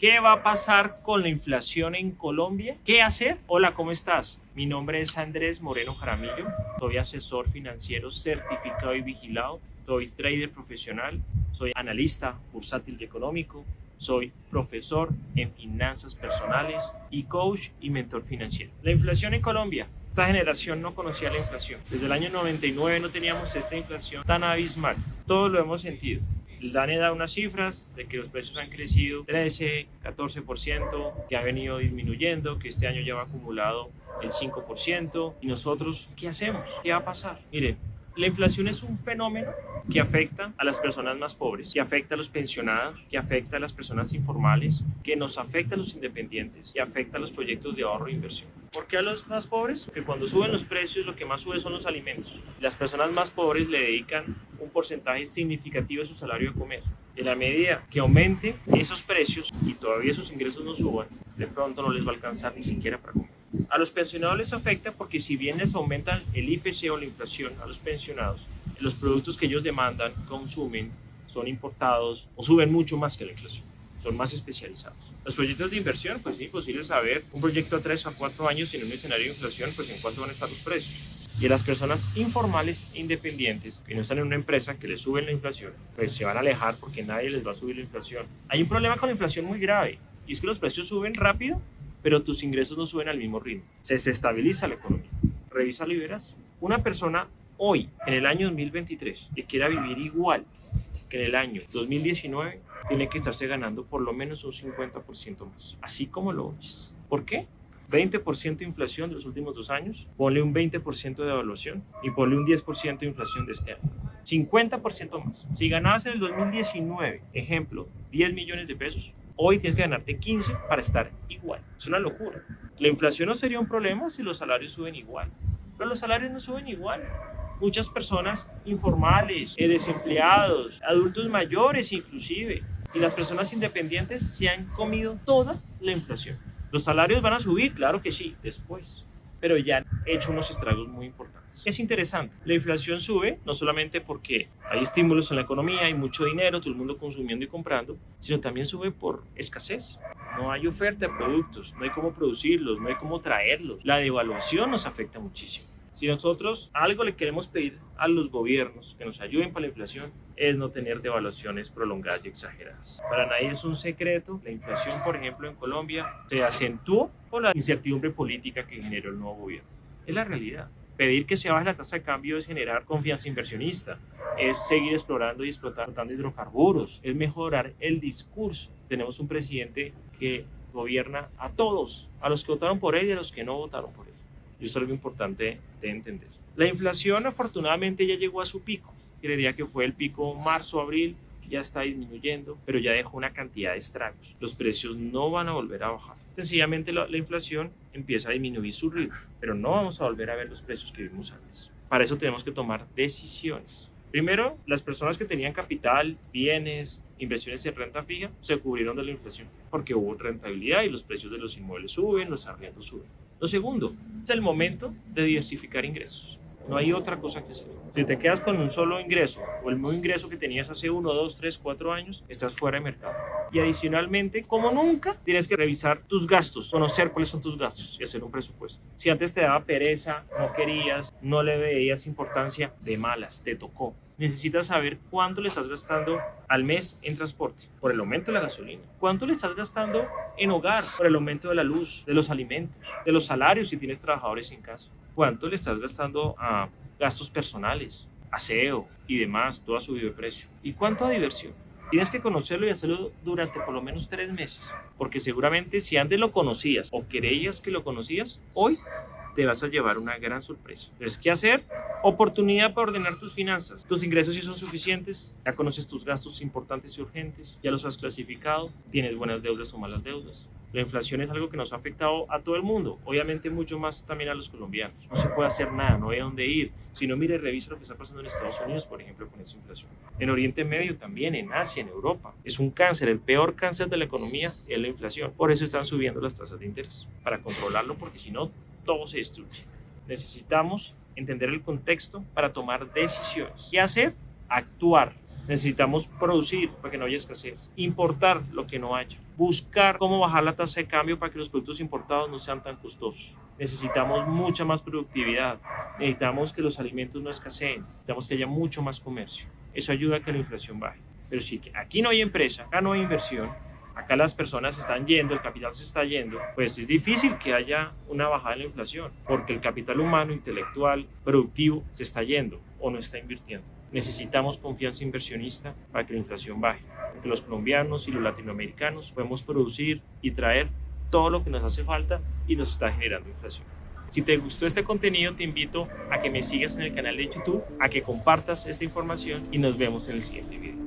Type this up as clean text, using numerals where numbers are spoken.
¿Qué va a pasar con la inflación en Colombia? ¿Qué hacer? Hola, ¿cómo estás? Mi nombre es Andrés Moreno Jaramillo, soy asesor financiero certificado y vigilado, soy trader profesional, soy analista bursátil y económico, soy profesor en finanzas personales y coach y mentor financiero. La inflación en Colombia. Esta generación no conocía la inflación. Desde el año 99 no teníamos esta inflación tan abismal. Todos lo hemos sentido. El DANE da unas cifras de que los precios han crecido 13, 14%, que ha venido disminuyendo, que este año ya va acumulado el 5%. ¿Y nosotros qué hacemos? ¿Qué va a pasar? Miren, la inflación es un fenómeno que afecta a las personas más pobres, que afecta a los pensionados, que afecta a las personas informales, que nos afecta a los independientes, que afecta a los proyectos de ahorro e inversión. ¿Por qué a los más pobres? Porque cuando suben los precios lo que más sube son los alimentos. Las personas más pobres le dedican un porcentaje significativo de su salario a comer. En la medida que aumente esos precios y todavía sus ingresos no suban, de pronto no les va a alcanzar ni siquiera para comer. A los pensionados les afecta porque si bien les aumentan el IPC o la inflación a los pensionados, los productos que ellos demandan, consumen, son importados o suben mucho más que la inflación. Son más especializados. Los proyectos de inversión, pues es imposible saber un proyecto a 3 a 4 años en un escenario de inflación, pues en cuánto van a estar los precios. Y a las personas informales e independientes que no están en una empresa que les suben la inflación, pues se van a alejar porque nadie les va a subir la inflación. Hay un problema con la inflación muy grave y es que los precios suben rápido, pero tus ingresos no suben al mismo ritmo. Se desestabiliza la economía. Revísalo y verás. Una persona hoy, en el año 2023, que quiera vivir igual que en el año 2019, tiene que estarse ganando por lo menos un 50% más. Así como lo oyes. ¿Por qué? 20% de inflación de los últimos 2 años, ponle un 20% de devaluación y ponle un 10% de inflación de este año. 50% más. Si ganabas en el 2019, ejemplo, 10 millones de pesos, hoy tienes que ganarte 15 para estar igual. Es una locura. La inflación no sería un problema si los salarios suben igual, pero los salarios no suben igual. Muchas personas informales, desempleados, adultos mayores inclusive, y las personas independientes se han comido toda la inflación. ¿Los salarios van a subir? Claro que sí, después, pero ya han hecho unos estragos muy importantes. Es interesante, la inflación sube no solamente porque hay estímulos en la economía, hay mucho dinero, todo el mundo consumiendo y comprando, sino también sube por escasez. No hay oferta de productos, no hay cómo producirlos, no hay cómo traerlos. La devaluación nos afecta muchísimo. Si nosotros algo le queremos pedir a los gobiernos que nos ayuden para la inflación, es no tener devaluaciones prolongadas y exageradas. Para nadie es un secreto, la inflación, por ejemplo, en Colombia se acentuó por la incertidumbre política que generó el nuevo gobierno. Es la realidad. Pedir que se baje la tasa de cambio es generar confianza inversionista, es seguir explorando y explotando hidrocarburos, es mejorar el discurso. Tenemos un presidente que gobierna a todos, a los que votaron por él y a los que no votaron por él. Y eso es algo importante de entender. La inflación afortunadamente ya llegó a su pico. Creería que fue el pico marzo-abril, ya está disminuyendo, pero ya dejó una cantidad de estragos. Los precios no van a volver a bajar. Sencillamente la inflación empieza a disminuir su ritmo, pero no vamos a volver a ver los precios que vimos antes. Para eso tenemos que tomar decisiones. Primero, las personas que tenían capital, bienes, inversiones en renta fija, se cubrieron de la inflación porque hubo rentabilidad y los precios de los inmuebles suben, los arriendos suben. Lo segundo, es el momento de diversificar ingresos. No hay otra cosa que hacer. Si te quedas con un solo ingreso o el mismo ingreso que tenías hace 1, 2, 3, 4 años, estás fuera de mercado. Y adicionalmente, como nunca, tienes que revisar tus gastos, conocer cuáles son tus gastos y hacer un presupuesto. Si antes te daba pereza, no querías, no le veías importancia, de malas, te tocó. Necesitas saber cuánto le estás gastando al mes en transporte por el aumento de la gasolina. ¿Cuánto le estás gastando en hogar por el aumento de la luz, de los alimentos, de los salarios si tienes trabajadores en casa? ¿Cuánto le estás gastando a gastos personales, aseo y demás? Todo ha subido de precio. ¿Y cuánto a diversión? Tienes que conocerlo y hacerlo durante por lo menos 3 meses, porque seguramente si antes lo conocías o creías que lo conocías, hoy te vas a llevar una gran sorpresa. Entonces, ¿qué hacer? Oportunidad para ordenar tus finanzas. Tus ingresos sí son suficientes, ya conoces tus gastos importantes y urgentes, ya los has clasificado, tienes buenas deudas o malas deudas. La inflación es algo que nos ha afectado a todo el mundo, obviamente mucho más también a los colombianos. No se puede hacer nada, no hay a dónde ir. Si no, mire, revisa lo que está pasando en Estados Unidos, por ejemplo, con esa inflación. En Oriente Medio también, en Asia, en Europa. Es un cáncer, el peor cáncer de la economía es la inflación. Por eso están subiendo las tasas de interés, para controlarlo, porque si no, todo se destruye. Necesitamos entender el contexto para tomar decisiones. ¿Qué hacer? Actuar. Necesitamos producir para que no haya escasez, importar lo que no haya, buscar cómo bajar la tasa de cambio para que los productos importados no sean tan costosos. Necesitamos mucha más productividad, necesitamos que los alimentos no escaseen, necesitamos que haya mucho más comercio. Eso ayuda a que la inflación baje. Pero si aquí no hay empresa, acá no hay inversión, acá las personas se están yendo, el capital se está yendo, pues es difícil que haya una bajada en la inflación, porque el capital humano, intelectual, productivo, se está yendo o no está invirtiendo. Necesitamos confianza inversionista para que la inflación baje, porque los colombianos y los latinoamericanos podemos producir y traer todo lo que nos hace falta y nos está generando inflación. Si te gustó este contenido, te invito a que me sigas en el canal de YouTube, a que compartas esta información y nos vemos en el siguiente video.